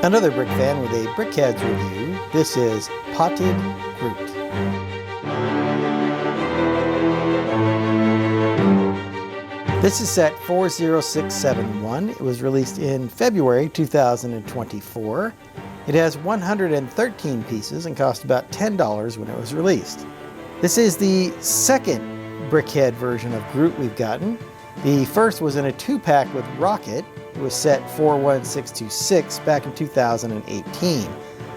Another Brick fan with a BrickHeadz review. This is Potted Groot. This is set 40671. It was released in February 2024. It has 113 pieces and cost about $10 when it was released. This is the second BrickHead version of Groot we've gotten. The first was in a 2-pack with Rocket. It was set 41626 back in 2018.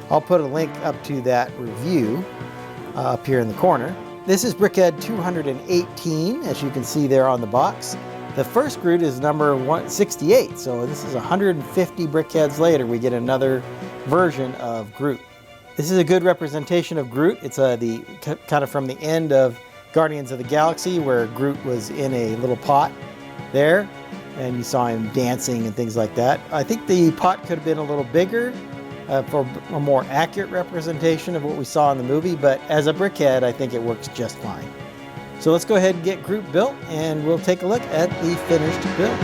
I'll put a link up to that review up here in the corner. This is BrickHead 218, as you can see there on the box. The first Groot is number 168, so this is 150 BrickHeads later we get another version of Groot. This is a good representation of Groot. It's kind of from the end of Guardians of the Galaxy, where Groot was in a little pot there, and you saw him dancing and things like that. I think the pot could have been a little bigger for a more accurate representation of what we saw in the movie, but as a BrickHead, I think it works just fine. So let's go ahead and get Groot built, and we'll take a look at the finished build.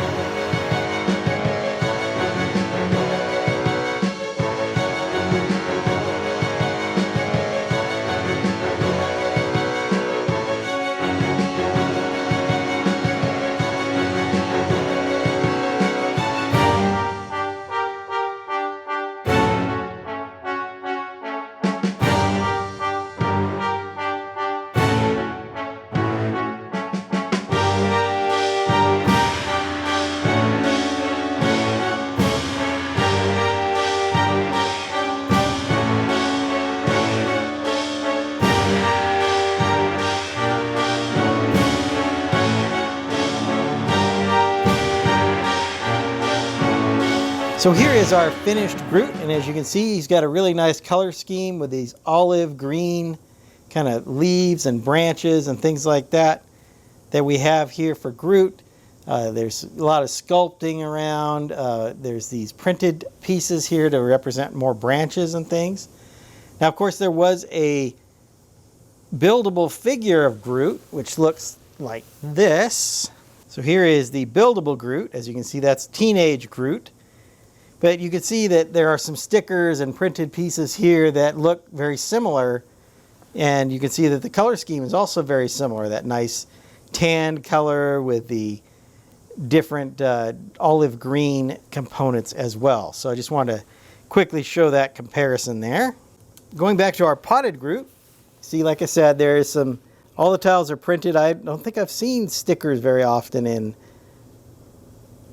So here is our finished Groot, and as you can see, he's got a really nice color scheme with these olive green kind of leaves and branches and things like that we have here for Groot. There's a lot of sculpting around. There's these printed pieces here to represent more branches and things. Now, of course, there was a buildable figure of Groot, which looks like this. So here is the buildable Groot. As you can see, that's teenage Groot. But you can see that there are some stickers and printed pieces here that look very similar. And you can see that the color scheme is also very similar. That nice tan color with the different olive green components as well. So I just wanted to quickly show that comparison there. Going back to our potted Groot, see, like I said, there is all the tiles are printed. I don't think I've seen stickers very often in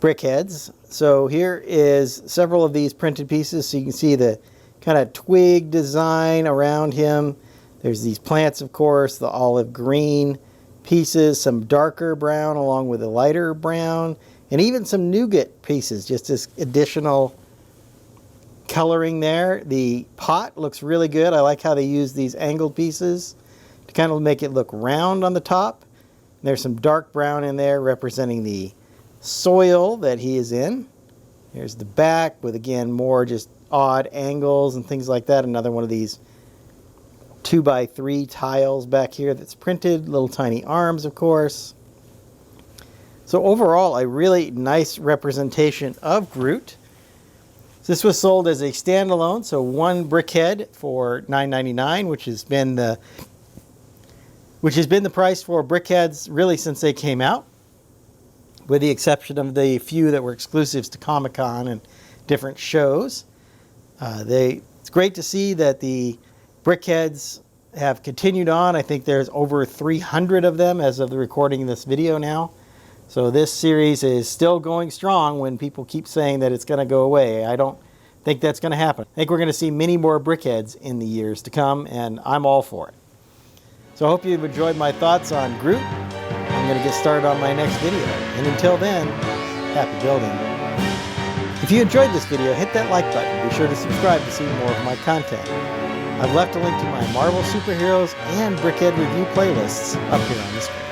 BrickHeadz. So here is several of these printed pieces, so you can see the kind of twig design around him. There's these plants, of course, the olive green pieces, some darker brown along with a lighter brown, and even some nougat pieces, just this additional coloring there. The pot looks really good. I like how they use these angled pieces to kind of make it look round on the top. There's some dark brown in there representing the soil that he is in. Here's the back with, again, more just odd angles and things like that. Another one of these 2x3 tiles back here that's printed. Little tiny arms, of course. So overall, a really nice representation of Groot. This was sold as a standalone, so one BrickHead for $9.99, which has been the price for BrickHeadz really since they came out, with the exception of the few that were exclusives to Comic-Con and different shows. It's great to see that the BrickHeadz have continued on. I think there's over 300 of them as of the recording of this video now. So this series is still going strong when people keep saying that it's going to go away. I don't think that's going to happen. I think we're going to see many more BrickHeadz in the years to come, and I'm all for it. So I hope you've enjoyed my thoughts on Groot. I'm going to get started on my next video. And until then, happy building. If you enjoyed this video, hit that like button. Be sure to subscribe to see more of my content. I've left a link to my Marvel superheroes and BrickHead review playlists up here on the screen.